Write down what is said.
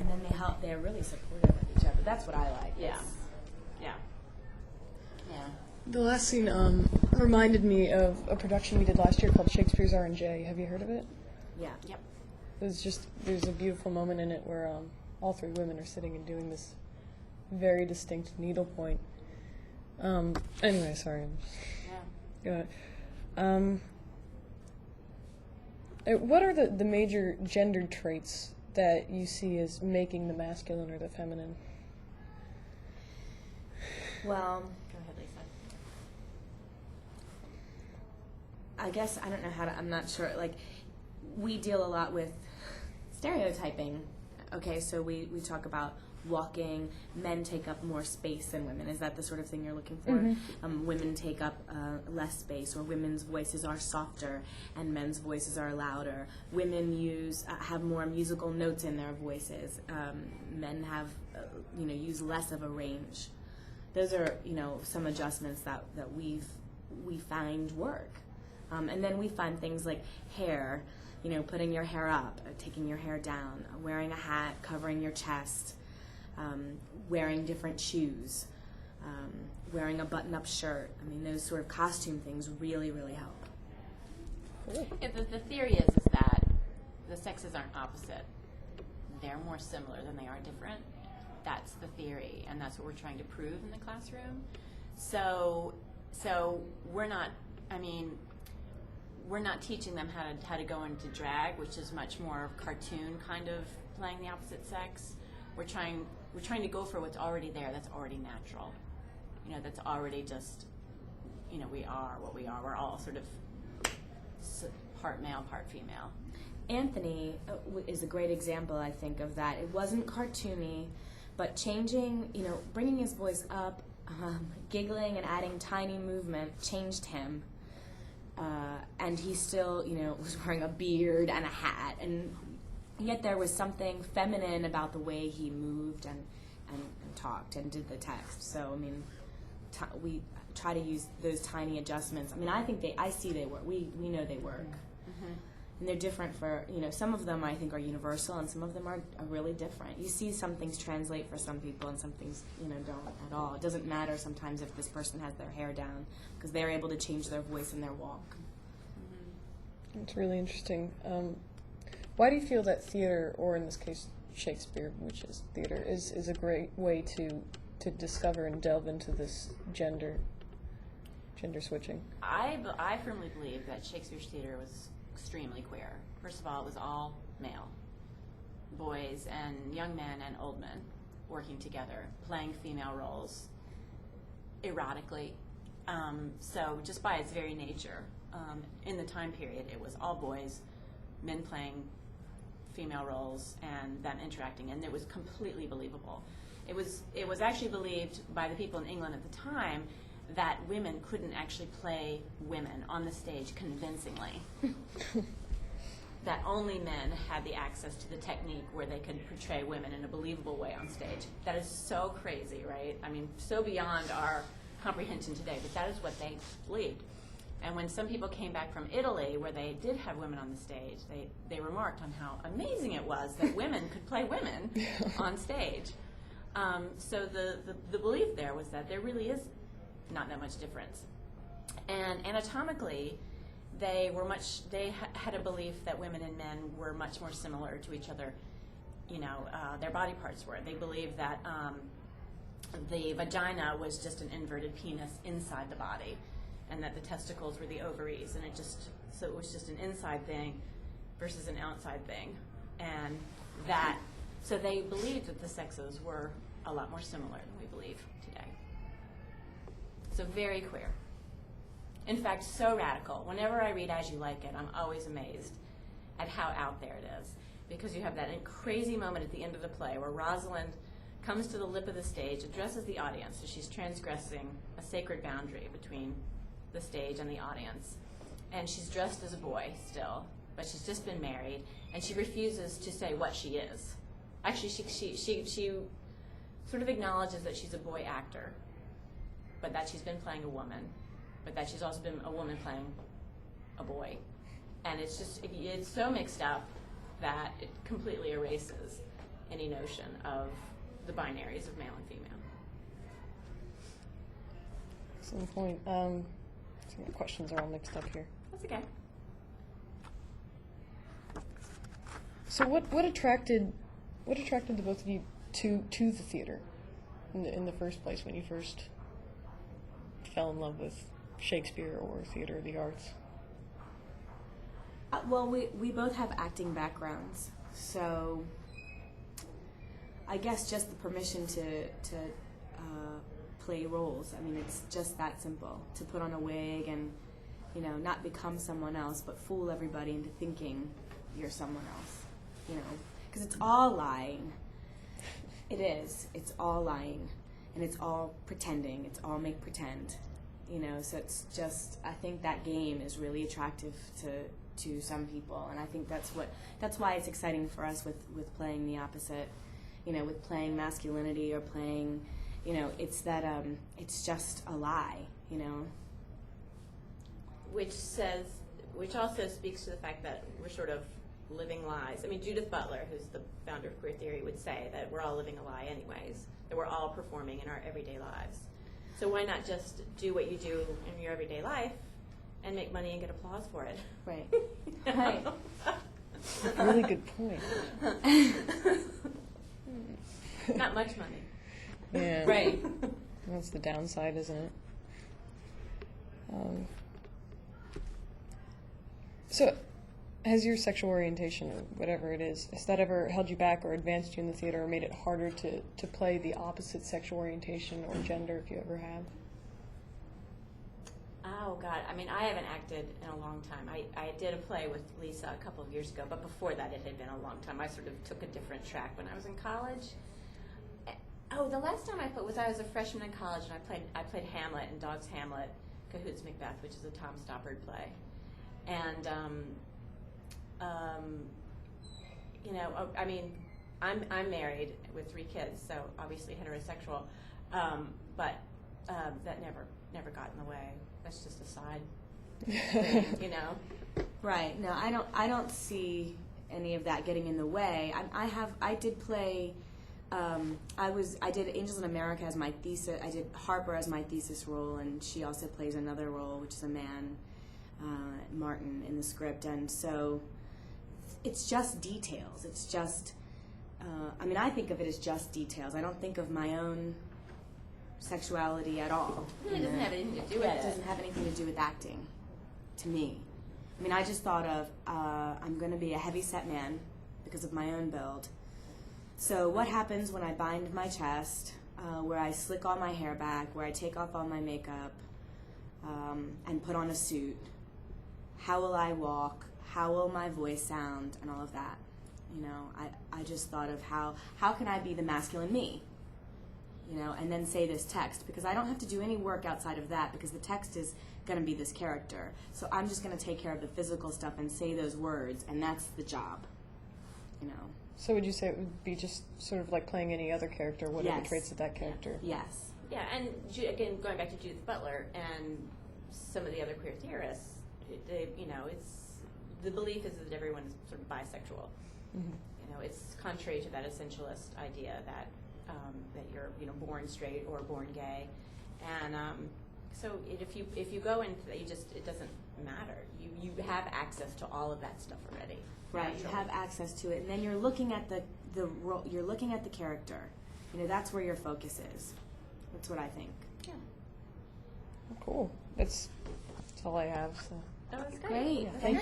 and then they're really supportive of each other. That's what I like. Yeah. The last scene reminded me of a production we did last year called Shakespeare's R&J. Have you heard of it? Yeah. Yep. There's a beautiful moment in it where all three women are sitting and doing this very distinct needlepoint. Anyway, sorry. Yeah. Go ahead. What are the major gendered traits that you see as making the masculine or the feminine? Well, Go ahead, Lisa. I guess I don't know how to. I'm not sure. Like, we deal a lot with stereotyping. Okay, so we talk about walking. Men take up more space than women. Is that the sort of thing you're looking for? Mm-hmm. Women take up less space, or women's voices are softer and men's voices are louder. Women have more musical notes in their voices. Men have use less of a range. Those are some adjustments that we find work, and then we find things like hair. Putting your hair up, taking your hair down, wearing a hat, covering your chest, wearing different shoes, wearing a button-up shirt. I mean, those sort of costume things really, really help. Cool. Yeah, the theory is that the sexes aren't opposite. They're more similar than they are different. That's the theory, and that's what we're trying to prove in the classroom. So we're not teaching them how to go into drag, which is much more cartoon kind of playing the opposite sex. We're trying to go for what's already there, that's already natural. That's already just, we are what we are. We're all sort of part male, part female. Anthony is a great example, I think, of that. It wasn't cartoony, but changing, bringing his voice up, giggling and adding tiny movement changed him. And he still, was wearing a beard and a hat, and yet there was something feminine about the way he moved and talked and did the text. So, we try to use those tiny adjustments. I think I see they work. We know they work. Mm-hmm. And they're different for, some of them I think are universal and some of them are really different. You see some things translate for some people and some things, don't at all. It doesn't matter sometimes if this person has their hair down because they're able to change their voice and their walk. It's really interesting. Why do you feel that theater, or in this case Shakespeare, which is theater, is a great way to discover and delve into this gender switching? I firmly believe that Shakespeare's theater was extremely queer. First of all, it was all male, boys and young men and old men working together, playing female roles erotically. So just by its very nature, in the time period, it was all boys, men playing female roles and them interacting, and it was completely believable. It was actually believed by the people in England at the time that women couldn't actually play women on the stage convincingly. That only men had the access to the technique where they could portray women in a believable way on stage. That is so crazy, right? So beyond our comprehension today, but that is what they believed. And when some people came back from Italy, where they did have women on the stage, they remarked on how amazing it was that women could play women on stage. So the belief there was that there really is not that much difference. And anatomically, they had a belief that women and men were much more similar to each other. Their body parts were. They believed that the vagina was just an inverted penis inside the body, and that the testicles were the ovaries, and so it was just an inside thing versus an outside thing, and so they believed that the sexes were a lot more similar than we believe today. So very queer. In fact, so radical. Whenever I read As You Like It, I'm always amazed at how out there it is, because you have that crazy moment at the end of the play where Rosalind comes to the lip of the stage, addresses the audience, so she's transgressing a sacred boundary between the stage and the audience. And she's dressed as a boy still, but she's just been married, and she refuses to say what she is. Actually, she sort of acknowledges that she's a boy actor, but that she's been playing a woman, but that she's also been a woman playing a boy. And it's so mixed up that it completely erases any notion of the binaries of male and female. Excellent point. Some of the questions are all mixed up here. That's okay. So what attracted the both of you to the theater in the first place, when you first fell in love with Shakespeare or theater or the arts? Well, we both have acting backgrounds, so I guess just the permission to play roles. I mean, it's just that simple. To put on a wig and, you know, not become someone else, but fool everybody into thinking you're someone else, you know, because it's all lying. It is. It's all lying, and it's all pretending. It's all make pretend, you know. So it's just, I think that game is really attractive to some people, and I think that's why it's exciting for us with playing the opposite, you know, with playing masculinity or playing, you know, it's that it's just a lie, you know. Which also speaks to the fact that we're sort of living lies. I mean, Judith Butler, who's the founder of queer theory, would say that we're all living a lie anyways, that we're all performing in our everyday lives. So why not just do what you do in your everyday life and make money and get applause for it? Right. You know? Right. Really good point. Not much money. Yeah. Right. That's the downside, isn't it? So, has your sexual orientation, or whatever it is, has that ever held you back or advanced you in the theater, or made it harder to play the opposite sexual orientation or gender, if you ever have? Oh, God. I mean, I haven't acted in a long time. I did a play with Lisa a couple of years ago, but before that it had been a long time. I sort of took a different track when I was in college. Oh, the last time I played was I was a freshman in college, and I played Hamlet in Dog's Hamlet, Cahoots Macbeth, which is a Tom Stoppard play. And, you know, I mean, I'm married with 3 kids, so obviously heterosexual, but that never got in the way. That's just a side thing, you know. Right. No, I don't see any of that getting in the way. I did play. I did Angels in America as my thesis. I did Harper as my thesis role, and she also plays another role, which is a man, Martin, in the script. And so it's just details. It's just. I mean, I think of it as just details. I don't think of my own sexuality at all. It really doesn't have anything to do with it. It doesn't have anything to do with acting, to me. I mean, I just thought of, I'm going to be a heavy-set man because of my own build. So what happens when I bind my chest, where I slick all my hair back, where I take off all my makeup, and put on a suit? How will I walk? How will my voice sound? And all of that. You know, I just thought of how can I be the masculine me? You know, and then say this text, because I don't have to do any work outside of that, because the text is going to be this character. So I'm just going to take care of the physical stuff and say those words, and that's the job, you know. So would you say it would be just sort of like playing any other character? What are the Yes. traits of that character? Yes. Yeah, and again, going back to Judith Butler and some of the other queer theorists, you know, the belief is that everyone is sort of bisexual. Mm-hmm. You know, it's contrary to that essentialist idea that that you're, you know, born straight or born gay, and so if you go into that, it doesn't matter. You have access to all of that stuff already. Right. Naturally. You have access to it, and then you're looking at the role. You're looking at the character. You know, that's where your focus is. That's what I think. Yeah. Cool. That's all I have. So. That was Great. Thank you.